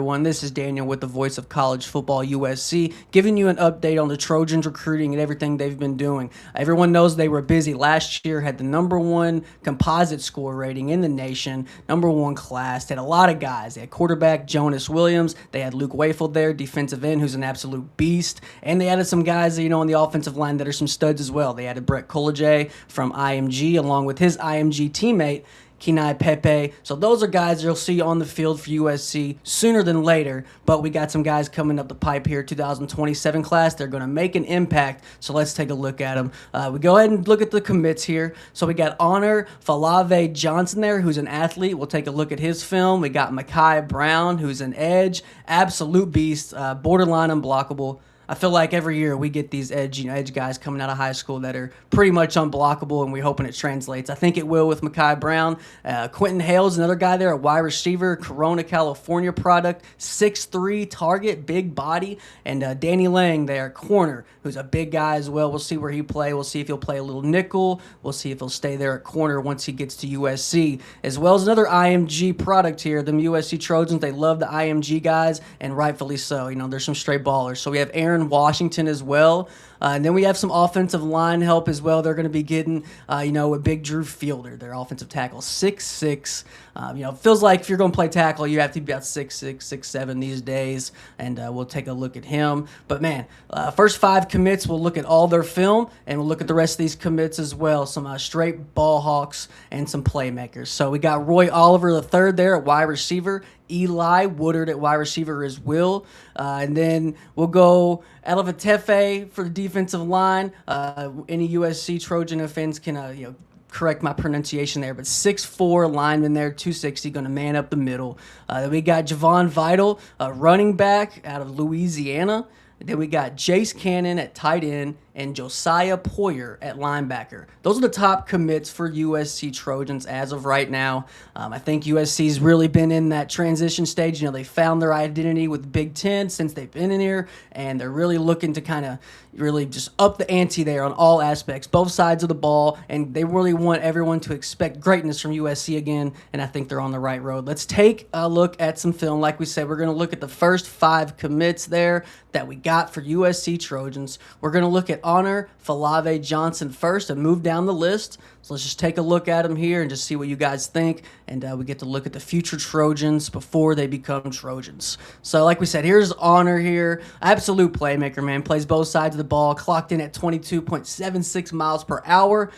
Everyone, this is Daniel with the voice of college football USC, giving you an update on the Trojans recruiting and everything they've been doing. Everyone knows they were busy last year, had the #1 composite score rating in the nation, #1 class, they had a lot of guys. They had quarterback Jonas Williams, they had Luke Wayfield there, defensive end, who's an absolute beast, and they added some guys, on the offensive line that are some studs as well. They added Brett Kolajay from IMG, along with his IMG teammate, Kenai Pepe. So those are guys you'll see on the field for USC sooner than later. But we got some guys coming up the pipe here, 2027 class. They're going to make an impact. So let's take a look at them. We go ahead and look at the commits here. So we got Honor Falave Johnson there, who's an athlete. We'll take a look at his film. We got Mekhi Brown, who's an edge, absolute beast, borderline unblockable. I feel like every year we get these edge guys coming out of high school that are pretty much unblockable, and we're hoping it translates. I think it will with Mekhi Brown. Quentin Hale's another guy there, a wide receiver, Corona, California product, 6'3", target, big body, and Danny Lang there, corner, who's a big guy as well. We'll see where he play. We'll see if he'll play a little nickel. We'll see if he'll stay there at corner once he gets to USC, as well as another IMG product here. Them USC Trojans, they love the IMG guys, and rightfully so. There's some straight ballers. So we have Aaron Washington as well. And then we have some offensive line help as well. They're going to be getting, a big Drew Fielder, their offensive tackle, 6'6". Feels like if you're going to play tackle, you have to be about 6'6", 6'7" these days. And we'll take a look at him. But man, first 5 commits, we'll look at all their film, and we'll look at the rest of these commits as well. Some straight ball hawks and some playmakers. So we got Roy Oliver III there at wide receiver. Eli Woodard at wide receiver as well. And then we'll go Alavatefe for the defensive line. Any USC Trojan fans can correct my pronunciation there, but 6'4" lineman there, 260, going to man up the middle. Then we got Javon Vital, running back out of Louisiana. Then we got Jace Cannon at tight end and Josiah Poyer at linebacker. Those are the top commits for USC Trojans as of right now. I think USC's really been in that transition stage. They found their identity with Big Ten since they've been in here, and they're really looking to kind of really just up the ante there on all aspects, both sides of the ball, and they really want everyone to expect greatness from USC again, and I think they're on the right road. Let's take a look at some film. Like we said, we're going to look at the first 5 commits there that we got for USC Trojans. We're going to look at Honor Falave Johnson first and move down the list. So let's just take a look at him here and just see what you guys think. And we get to look at the future Trojans before they become Trojans. So like we said, here's Honor here. Absolute playmaker, man. Plays both sides of the ball. Clocked in at 22.76 miles per hour.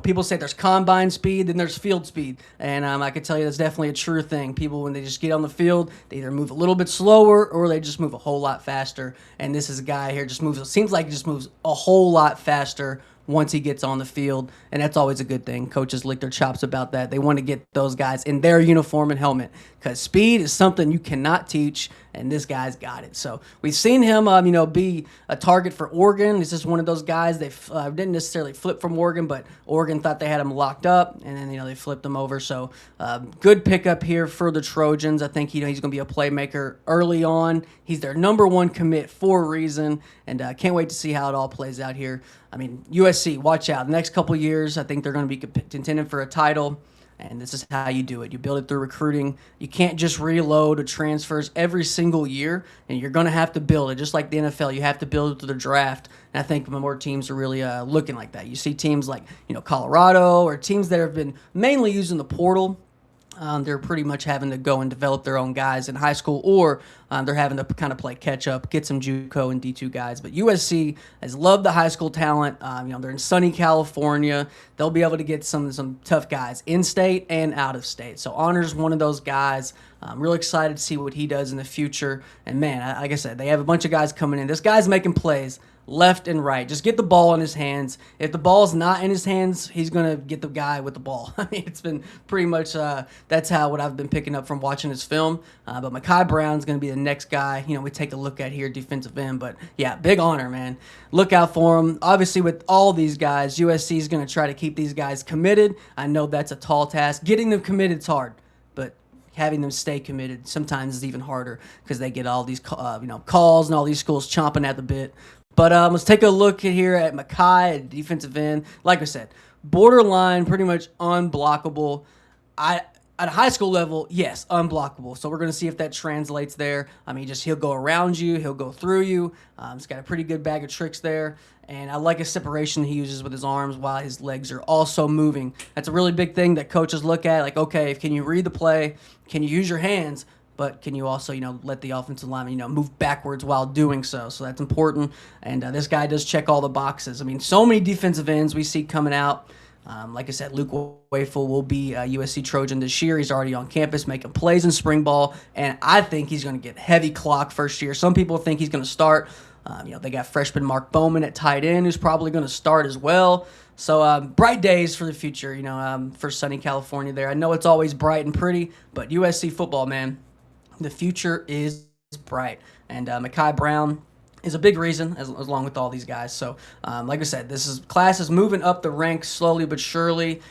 People say there's combine speed, then there's field speed. And I can tell you that's definitely a true thing. People, when they just get on the field, they either move a little bit slower or they just move a whole lot faster. And this is a guy here seems like he just moves a whole lot faster once he gets on the field, and that's always a good thing. Coaches lick their chops about that. They want to get those guys in their uniform and helmet because speed is something you cannot teach, and this guy's got it. So we've seen him, be a target for Oregon. He's just one of those guys. They didn't necessarily flip from Oregon, but Oregon thought they had him locked up, and then they flipped him over. So good pickup here for the Trojans. I think he's going to be a playmaker early on. He's their #1 commit for a reason, and can't wait to see how it all plays out here. USC, watch out. The next couple years, I think they're going to be contending for a title, and this is how you do it. You build it through recruiting. You can't just reload the transfers every single year, and you're going to have to build it. Just like the NFL, you have to build it through the draft, and I think more teams are really looking like that. You see teams like Colorado or teams that have been mainly using the portal. They're pretty much having to go and develop their own guys in high school, or they're having to kind of play catch up, get some JUCO and D2 guys. But USC has loved the high school talent. They're in sunny California. They'll be able to get some tough guys in state and out of state. So Honor's one of those guys. I'm really excited to see what he does in the future. And man, like I said, they have a bunch of guys coming in. This guy's making plays left and right. Just get the ball in his hands. If the ball's not in his hands, he's going to get the guy with the ball. It's been pretty much that's what I've been picking up from watching his film. But Mekhi Brown's going to be the next guy, we take a look at here, defensive end. But yeah, big Honor, man. Look out for him. Obviously, with all these guys, USC is going to try to keep these guys committed. I know that's a tall task. Getting them committed is hard, but having them stay committed sometimes is even harder because they get all these calls and all these schools chomping at the bit. But let's take a look here at Mekhi at defensive end. Like I said, borderline, pretty much unblockable. I at a high school level, yes, unblockable. So we're going to see if that translates there. I mean, he'll go around you, he'll go through you. He's got a pretty good bag of tricks there. And I like his separation he uses with his arms while his legs are also moving. That's a really big thing that coaches look at. Like, okay, can you read the play? Can you use your hands? But can you also, let the offensive lineman, move backwards while doing so? So that's important. And this guy does check all the boxes. I mean, so many defensive ends we see coming out. Like I said, Luke Wayful will be a USC Trojan this year. He's already on campus making plays in spring ball, and I think he's going to get heavy clock first year. Some people think he's going to start. They got freshman Mark Bowman at tight end, who's probably going to start as well. So bright days for the future, for sunny California there. I know it's always bright and pretty, but USC football, man, the future is bright. And Mekhi Brown is a big reason, along with all these guys. So, like I said, class is moving up the ranks slowly but surely.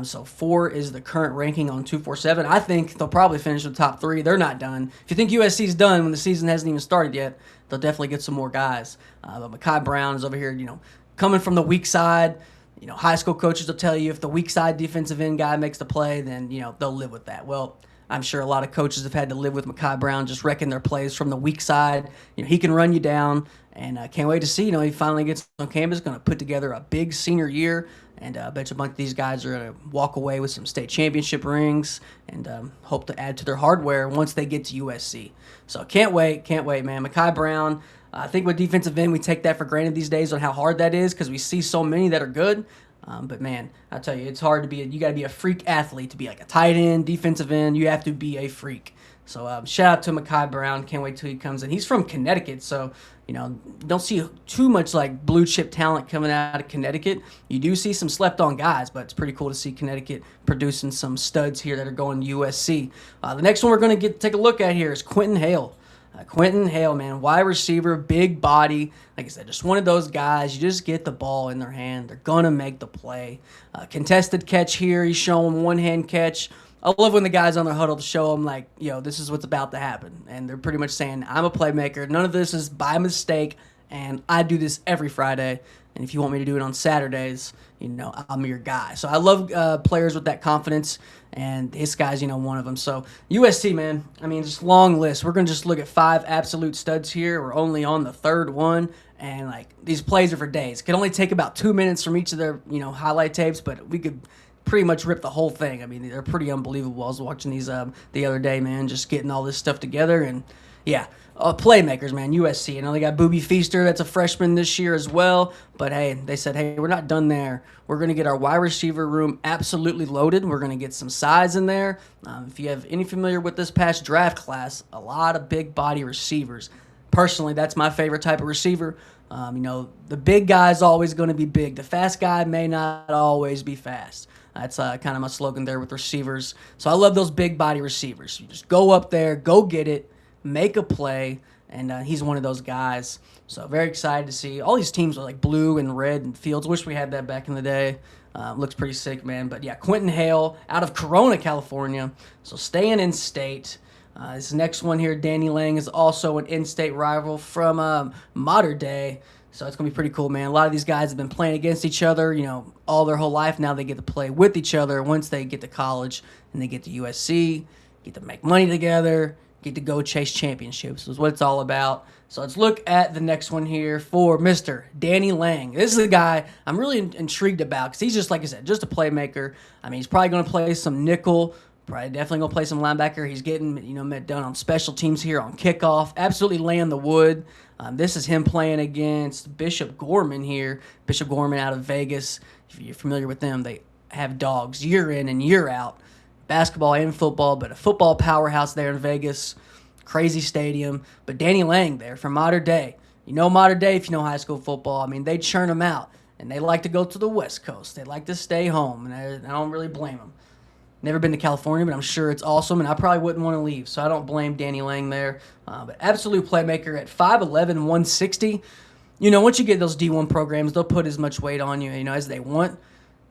So 4 is the current ranking on 247. I think they'll probably finish the top 3. They're not done. If you think USC's done when the season hasn't even started yet, they'll definitely get some more guys. But Mekhi Brown is over here, coming from the weak side. High school coaches will tell you if the weak side defensive end guy makes the play, then, they'll live with that. Well, I'm sure a lot of coaches have had to live with Mekhi Brown just wrecking their plays from the weak side. He can run you down, and can't wait to see. He finally gets on campus, going to put together a big senior year, and I bet you a bunch of these guys are going to walk away with some state championship rings and hope to add to their hardware once they get to USC. So can't wait, man. Mekhi Brown. I think with defensive end, we take that for granted these days on how hard that is because we see so many that are good. But man, I tell you, it's hard to be. You got to be a freak athlete to be like a tight end, defensive end. You have to be a freak. So shout out to Mekhi Brown. Can't wait till he comes in. He's from Connecticut, so don't see too much like blue chip talent coming out of Connecticut. You do see some slept on guys, but it's pretty cool to see Connecticut producing some studs here that are going to USC. The next one we're going to take a look at here is Quentin Hale. Quentin Hale, man, wide receiver, big body. Like I said, just one of those guys. You just get the ball in their hand. They're going to make the play. Contested catch here. He's showing one-hand catch. I love when the guys on the huddle show them, like, this is what's about to happen. And they're pretty much saying, I'm a playmaker. None of this is by mistake, and I do this every Friday. And if you want me to do it on Saturdays, I'm your guy. So I love players with that confidence, and this guy's, one of them. So USC, man, I mean, just long list. We're going to just look at 5 absolute studs here. We're only on the 3rd one, and, these plays are for days. It could only take about 2 minutes from each of their, highlight tapes, but we could pretty much rip the whole thing. I mean, they're pretty unbelievable. I was watching these the other day, man, just getting all this stuff together, and, yeah. Playmakers, man, USC. They got Booby Feaster, that's a freshman this year as well. But, hey, they said, hey, we're not done there. We're going to get our wide receiver room absolutely loaded. We're going to get some size in there. If you have any familiar with this past draft class, a lot of big body receivers. Personally, that's my favorite type of receiver. The big guy's always going to be big. The fast guy may not always be fast. That's kind of my slogan there with receivers. So I love those big body receivers. You just go up there, go get it, make a play, and he's one of those guys. So very excited to see. All these teams are like blue and red and fields. Wish we had that back in the day. Looks pretty sick, man. But, yeah, Quentin Hale out of Corona, California. So staying in state. This next one here, Danny Lang, is also an in-state rival from Modern Day. So it's going to be pretty cool, man. A lot of these guys have been playing against each other, all their whole life. Now they get to play with each other once they get to college and they get to USC, get to make money together, get to go chase championships is what it's all about. So let's look at the next one here for Mr. Danny Lang. This is a guy I'm really intrigued about because he's just, like I said, just a playmaker. I mean, he's probably going to play some nickel, probably definitely going to play some linebacker. He's getting, done on special teams here on kickoff, absolutely laying the wood. This is him playing against Bishop Gorman here. Bishop Gorman out of Vegas. If you're familiar with them, they have dogs year in and year out. Basketball and football, but a football powerhouse there in Vegas. Crazy stadium. But Danny Lang there from Modern Day. Modern Day if you know high school football. I mean, they churn them out. And they like to go to the West Coast. They like to stay home. And I don't really blame them. Never been to California, but I'm sure it's awesome. And I probably wouldn't want to leave. So I don't blame Danny Lang there. But absolute playmaker at 5'11", 160. Once you get those D1 programs, they'll put as much weight on you, as they want.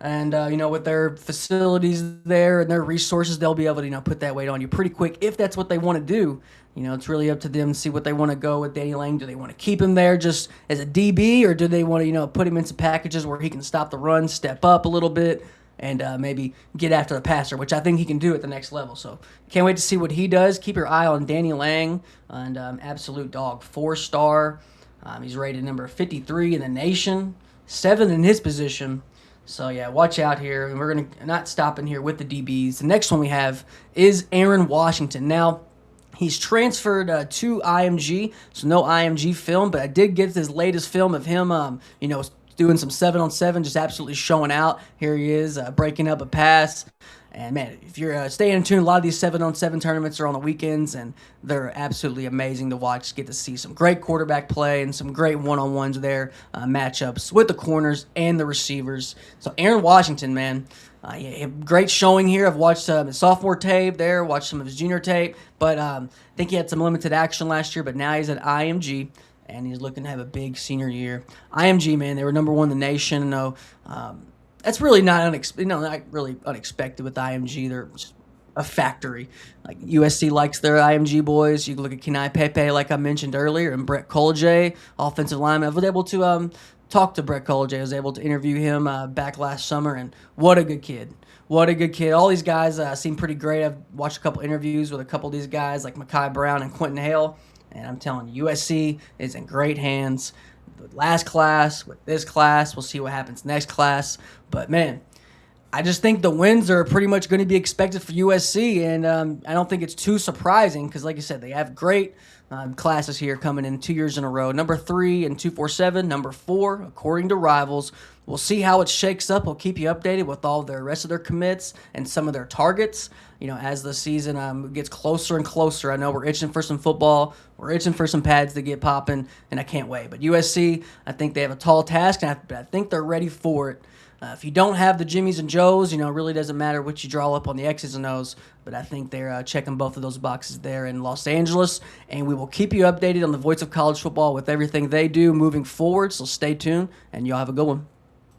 And, with their facilities there and their resources, they'll be able to, put that weight on you pretty quick if that's what they want to do. It's really up to them to see what they want to go with Danny Lang. Do they want to keep him there just as a DB, or do they want to, put him in some packages where he can stop the run, step up a little bit, and maybe get after the passer, which I think he can do at the next level. So can't wait to see what he does. Keep your eye on Danny Lang, and absolute dog, 4-star. He's rated number 53 in the nation, 7th in his position. So, yeah, watch out here. And we're going to not stopping here with the DBs. The next one we have is Aaron Washington. Now, he's transferred to IMG, so no IMG film, but I did get his latest film of him, doing some 7-on-7, just absolutely showing out. Here he is, breaking up a pass. And, man, if you're staying in tune, a lot of these 7-on-7 tournaments are on the weekends, and they're absolutely amazing to watch. Get to see some great quarterback play and some great one-on-ones there, matchups with the corners and the receivers. So Aaron Washington, man, great showing here. I've watched his sophomore tape there, watched some of his junior tape, but I think he had some limited action last year, but now he's at IMG, and he's looking to have a big senior year. IMG, man, they were number 1 in the nation. That's really not really unexpected with IMG. They're just a factory. Like USC likes their IMG boys. You can look at Kenai Pepe, like I mentioned earlier, and Brett Colje, offensive lineman. I was able to talk to Brett Colje. I was able to interview him back last summer, and what a good kid. What a good kid. All these guys seem pretty great. I've watched a couple interviews with a couple of these guys, like Mekhi Brown and Quentin Hale, and I'm telling you, USC is in great hands. With last class, with this class, we'll see what happens next class. But, man, I just think the wins are pretty much going to be expected for USC, and I don't think it's too surprising because, like I said, they have great classes here coming in 2 years in a row. Number 3 and 247, number 4, according to Rivals. We'll see how it shakes up. We'll keep you updated with all the rest of their commits and some of their targets. As the season gets closer and closer. I know we're itching for some football. We're itching for some pads to get popping, and I can't wait. But USC, I think they have a tall task, and I think they're ready for it. If you don't have the Jimmies and Joes, it really doesn't matter what you draw up on the X's and O's. But I think they're checking both of those boxes there in Los Angeles. And we will keep you updated on the Voice of College Football with everything they do moving forward. So stay tuned, and y'all have a good one.